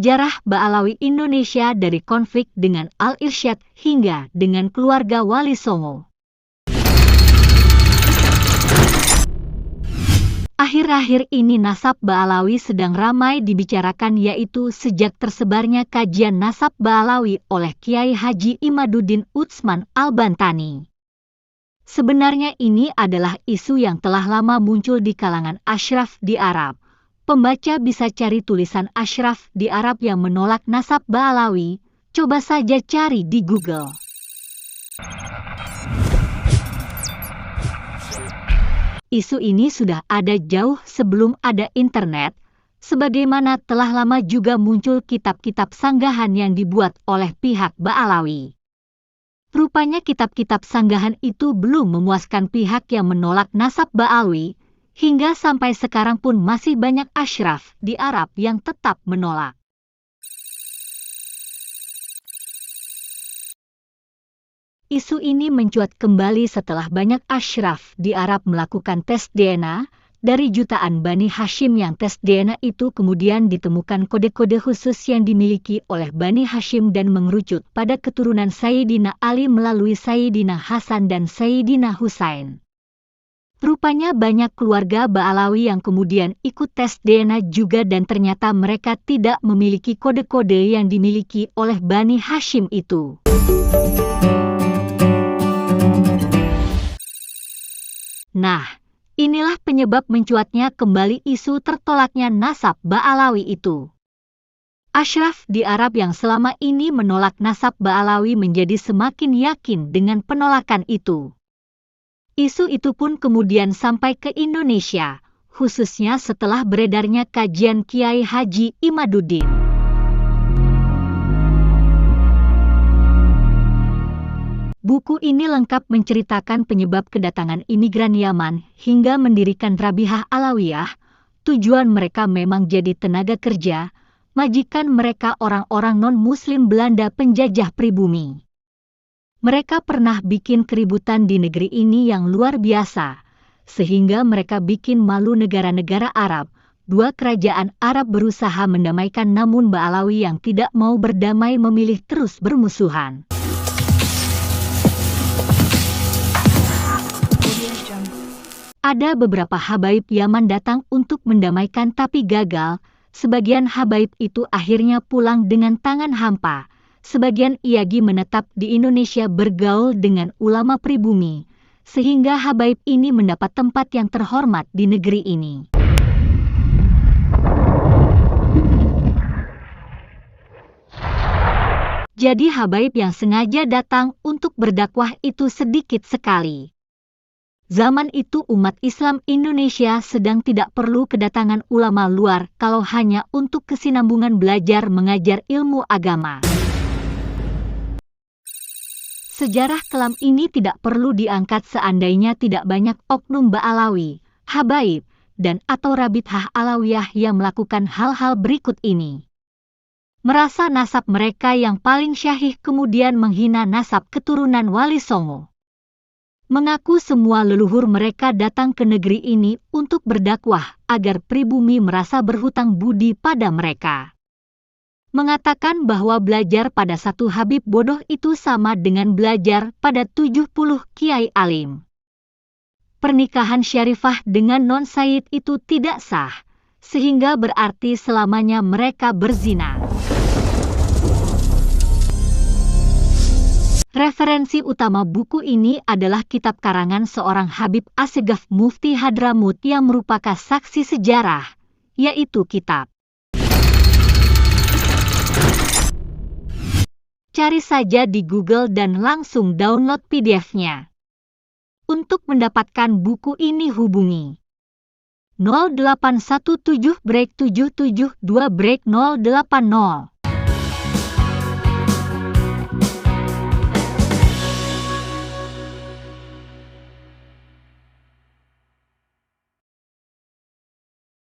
Sejarah Ba'alawi Indonesia dari konflik dengan Al-Irsyad hingga dengan keluarga Wali Songo. Akhir-akhir ini nasab Ba'alawi sedang ramai dibicarakan, yaitu sejak tersebarnya kajian nasab Ba'alawi oleh Kiai Haji Imaduddin Utsman Al-Bantani. Sebenarnya ini adalah isu yang telah lama muncul di kalangan asyraf di Arab. Pembaca bisa cari tulisan asyraf di Arab yang menolak nasab Ba'alawi. Coba saja cari di Google. Isu ini sudah ada jauh sebelum ada internet, sebagaimana telah lama juga muncul kitab-kitab sanggahan yang dibuat oleh pihak Ba'alawi. Rupanya kitab-kitab sanggahan itu belum memuaskan pihak yang menolak nasab Ba'alawi, hingga sampai sekarang pun masih banyak asyraf di Arab yang tetap menolak. Isu ini mencuat kembali setelah banyak asyraf di Arab melakukan tes DNA. Dari jutaan Bani Hashim yang tes DNA itu kemudian ditemukan kode-kode khusus yang dimiliki oleh Bani Hashim dan mengerucut pada keturunan Sayyidina Ali melalui Sayyidina Hasan dan Sayyidina Husain. Rupanya banyak keluarga Ba'alawi yang kemudian ikut tes DNA juga, dan ternyata mereka tidak memiliki kode-kode yang dimiliki oleh Bani Hashim itu. Nah, inilah penyebab mencuatnya kembali isu tertolaknya nasab Ba'alawi itu. Asyraf di Arab yang selama ini menolak nasab Ba'alawi menjadi semakin yakin dengan penolakan itu. Isu itu pun kemudian sampai ke Indonesia, khususnya setelah beredarnya kajian Kiai Haji Imaduddin. Buku ini lengkap menceritakan penyebab kedatangan imigran Yaman hingga mendirikan Rabihah Alawiyah. Tujuan mereka memang jadi tenaga kerja, majikan mereka orang-orang non-muslim Belanda penjajah pribumi. Mereka pernah bikin keributan di negeri ini yang luar biasa, sehingga mereka bikin malu negara-negara Arab. Dua kerajaan Arab berusaha mendamaikan, namun Ba'alawi yang tidak mau berdamai memilih terus bermusuhan. Ada beberapa habaib Yaman datang untuk mendamaikan tapi gagal. Sebagian habaib itu akhirnya pulang dengan tangan hampa. Sebagian lagi menetap di Indonesia bergaul dengan ulama pribumi, sehingga habaib ini mendapat tempat yang terhormat di negeri ini. Jadi habaib yang sengaja datang untuk berdakwah itu sedikit sekali. Zaman itu umat Islam Indonesia sedang tidak perlu kedatangan ulama luar kalau hanya untuk kesinambungan belajar mengajar ilmu agama. Sejarah kelam ini tidak perlu diangkat seandainya tidak banyak oknum Ba'alawi, habaib, dan atau Rabithah Alawiyah yang melakukan hal-hal berikut ini. Merasa nasab mereka yang paling syahih, kemudian menghina nasab keturunan Wali Songo. Mengaku semua leluhur mereka datang ke negeri ini untuk berdakwah agar pribumi merasa berhutang budi pada mereka. Mengatakan bahwa belajar pada satu habib bodoh itu sama dengan belajar pada 70 kiai alim. Pernikahan syarifah dengan non-sayyid itu tidak sah, sehingga berarti selamanya mereka berzina. Referensi utama buku ini adalah kitab karangan seorang Habib Assegaf Mufti Hadramut yang merupakan saksi sejarah, yaitu kitab. Cari saja di Google dan langsung download PDF-nya. Untuk mendapatkan buku ini hubungi 0817 772 080.